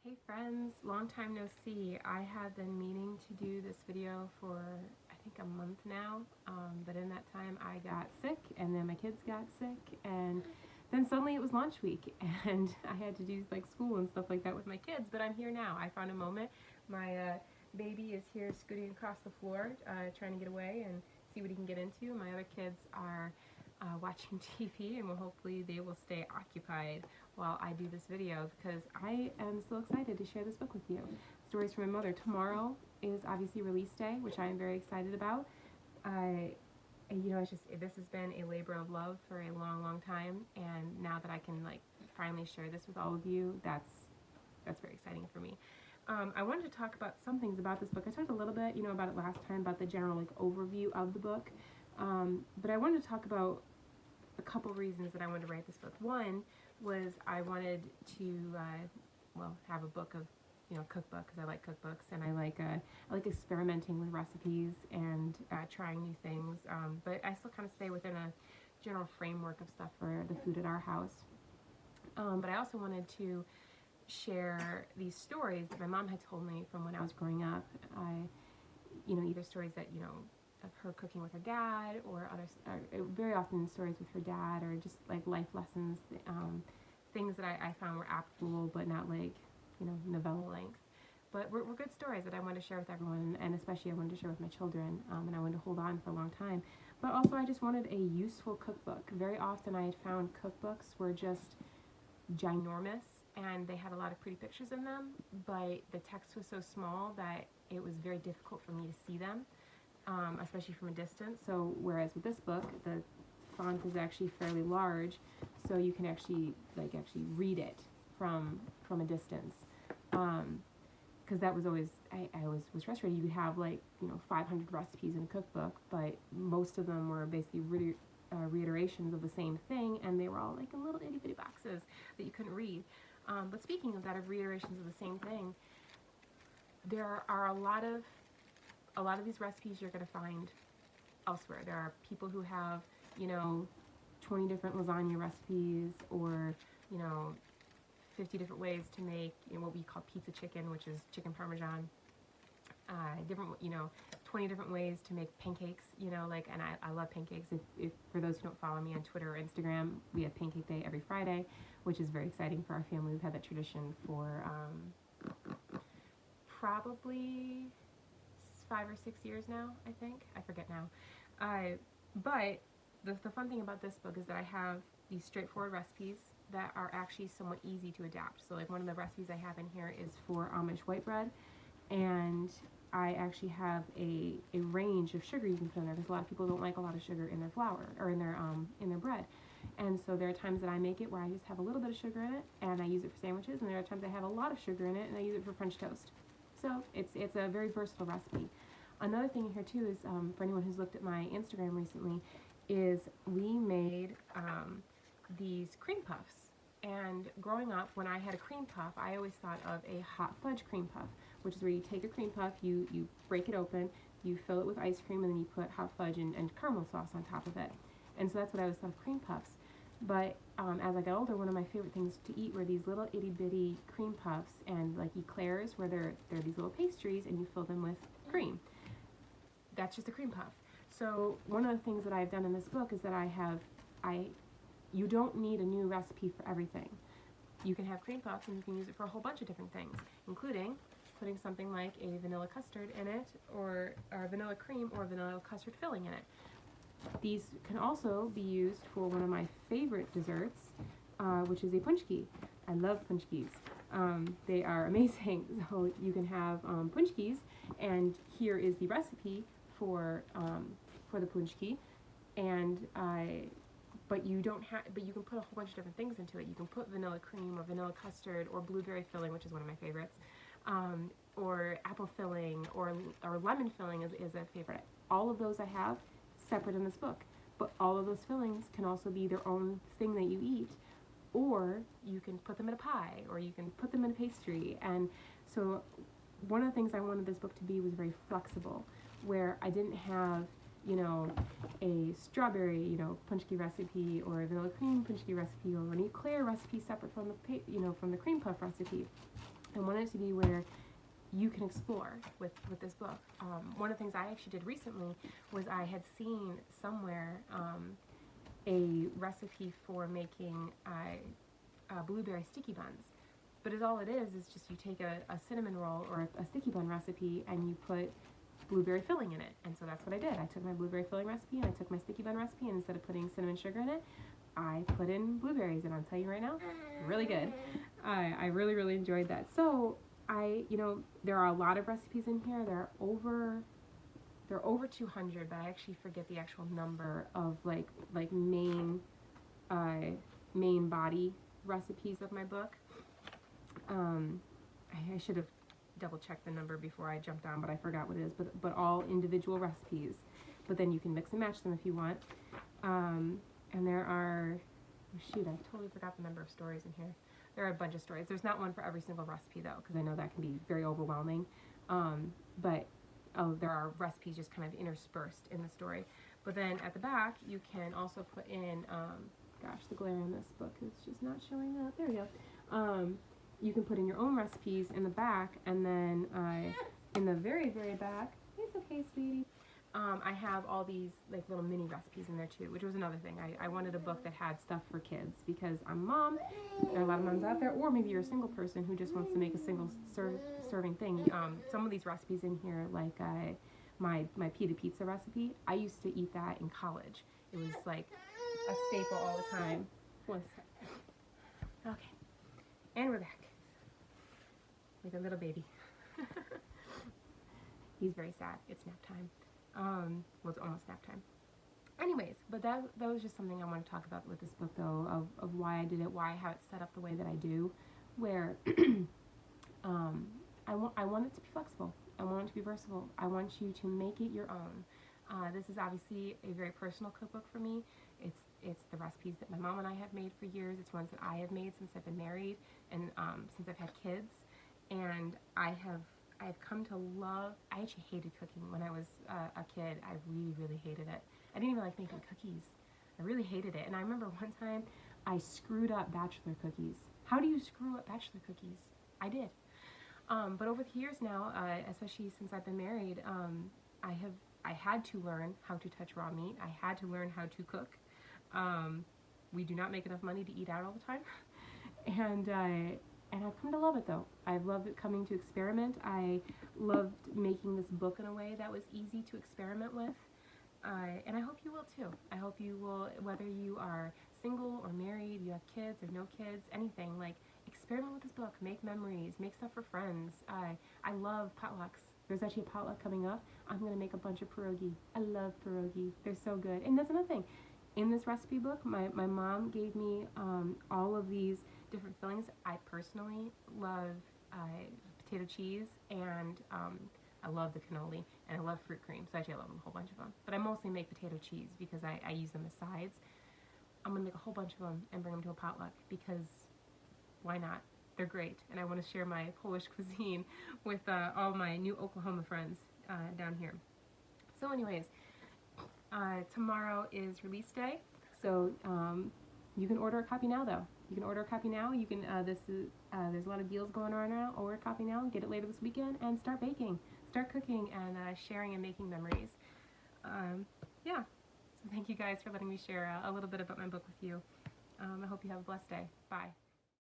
Hey friends, long time no see. I have been meaning to do this video for I think a month now, but in that time I got sick and then my kids got sick and then suddenly it was launch week and I had to do like school and stuff like that with my kids, but I'm here now. I found a moment. My baby is here scooting across the floor trying to get away and see what he can get into. My other kids are watching TV and hopefully they will stay occupied while I do this video because I am so excited to share this book with you. Stories from My Mother. Tomorrow is obviously release day, which I am very excited about. This has been a labor of love for a long time, and now that I can finally share this with all of you, that's very exciting for me. I wanted to talk about some things about this book. I talked a little bit, about it last time, about the general overview of the book, but I wanted to talk about a couple reasons that I wanted to write this book. One was I wanted to have a book of cookbook, because I like cookbooks and I like experimenting with recipes and trying new things, but I still kind of stay within a general framework of stuff for the food at our house. But I also wanted to share these stories that my mom had told me from when I was growing up. Either stories that of her cooking with her dad, or very often stories with her dad, or just like life lessons, things that I found were applicable but not novella length. But we're good stories that I wanted to share with everyone, and especially I wanted to share with my children, and I wanted to hold on for a long time. But also I just wanted a useful cookbook. Very often I had found cookbooks were just ginormous and they had a lot of pretty pictures in them, but the text was so small that it was very difficult for me to see them. Especially from a distance. So whereas with this book, the font is actually fairly large, so you can actually read it from a distance. Because that was always, I always was frustrated. You could have 500 recipes in a cookbook, but most of them were basically reiterations of the same thing, and they were all in little itty bitty boxes that you couldn't read. But speaking of that, of reiterations of the same thing, there are a lot of these recipes you're going to find elsewhere. There are people who have 20 different lasagna recipes, or 50 different ways to make what we call pizza chicken, which is chicken parmesan. 20 different ways to make pancakes, and I love pancakes. If for those who don't follow me on Twitter or Instagram, we have Pancake Day every Friday, which is very exciting for our family. We've had that tradition for probably 5 or 6 years now, I think. I forget now. But the fun thing about this book is that I have these straightforward recipes that are actually somewhat easy to adapt. So one of the recipes I have in here is for Amish white bread, and I actually have a range of sugar you can put in there, because a lot of people don't like a lot of sugar in their flour, or in their bread. And so there are times that I make it where I just have a little bit of sugar in it and I use it for sandwiches, and there are times I have a lot of sugar in it and I use it for French toast. So it's a very versatile recipe. Another thing here too is, for anyone who's looked at my Instagram recently, is we made these cream puffs. And growing up, when I had a cream puff, I always thought of a hot fudge cream puff, which is where you take a cream puff, you break it open, you fill it with ice cream, and then you put hot fudge and caramel sauce on top of it. And so that's what I always thought of cream puffs. But as I got older, one of my favorite things to eat were these little itty bitty cream puffs, and eclairs, where they're these little pastries and you fill them with cream. That's just a cream puff. So one of the things that I've done in this book is that you don't need a new recipe for everything. You can have cream puffs and you can use it for a whole bunch of different things, including putting something like a vanilla custard in it, or vanilla cream, or vanilla custard filling in it. These can also be used for one of my favorite desserts, which is a punchki. I love punchkis. They are amazing. So you can have punchkis, and here is the recipe for the punchki, and but you can put a whole bunch of different things into it. You can put vanilla cream, or vanilla custard, or blueberry filling, which is one of my favorites, or apple filling, or lemon filling is a favorite. All of those I have separate in this book, but all of those fillings can also be their own thing that you eat, or you can put them in a pie, or you can put them in a pastry. And so one of the things I wanted this book to be was very flexible, where I didn't have a strawberry punchki recipe, or a vanilla cream punchki recipe, or an eclair recipe separate from the cream puff recipe. I want it to be where you can explore with this book. One of the things I actually did recently was I had seen somewhere a recipe for making blueberry sticky buns. But all it is just you take a cinnamon roll or a sticky bun recipe and you put blueberry filling in it. And so that's what I did. I took my blueberry filling recipe and I took my sticky bun recipe, and instead of putting cinnamon sugar in it, I put in blueberries, and I'll tell you right now, really good. I really, really enjoyed that. So there are a lot of recipes in here. There are over 200, but I actually forget the actual number of like main body recipes of my book. I should have double checked the number before I jumped on, but I forgot what it is. But all individual recipes. But then you can mix and match them if you want. And there are, I totally forgot the number of stories in here. There are a bunch of stories. There's not one for every single recipe though, because I know that can be very overwhelming. But there are recipes just kind of interspersed in the story. But then at the back, you can also put in, gosh, the glare on this book is just not showing up. There we go. You can put in your own recipes in the back, and then in the very, very back, it's okay, sweetie. I have all these like little mini recipes in there too, which was another thing. I wanted a book that had stuff for kids because I'm a mom. There are a lot of moms out there, or maybe you're a single person who just wants to make a single serving thing. Some of these recipes in here, like my pita pizza recipe, I used to eat that in college. It was like a staple all the time. One second. Okay, and we're back. Like a little baby. He's very sad. It's nap time. Well, it's almost nap time. Anyways, but that was just something I want to talk about with this book, though, of why I did it, why I have it set up the way that I do, where I want it to be flexible. I want it to be versatile. I want you to make it your own. This is obviously a very personal cookbook for me. It's the recipes that my mom and I have made for years. It's ones that I have made since I've been married and since I've had kids. And I've come to love, I actually hated cooking when I was a kid. I really, really hated it. I didn't even like making cookies. I really hated it. And I remember one time I screwed up bachelor cookies. How do you screw up bachelor cookies? I did. But over the years now, especially since I've been married, I had to learn how to touch raw meat. I had to learn how to cook. We do not make enough money to eat out all the time. And I've come to love it, though. I've loved it coming to experiment. I loved making this book in a way that was easy to experiment with. And I hope you will, too. I hope you will, whether you are single or married, you have kids or no kids, anything, like, experiment with this book. Make memories. Make stuff for friends. I love potlucks. There's actually a potluck coming up. I'm going to make a bunch of pierogi. I love pierogi. They're so good. And that's another thing. In this recipe book, my mom gave me all of these different fillings. I personally love potato cheese, and I love the cannoli, and I love fruit cream. So actually I love a whole bunch of them. But I mostly make potato cheese because I use them as sides. I'm going to make a whole bunch of them and bring them to a potluck because why not? They're great. And I want to share my Polish cuisine with all my new Oklahoma friends down here. So anyways, tomorrow is release day. So you can order a copy now, though. You can order a copy now. You can. There's a lot of deals going on now. Order a copy now. Get it later this weekend and start baking, start cooking, and sharing and making memories. Yeah. So thank you guys for letting me share a little bit about my book with you. I hope you have a blessed day. Bye.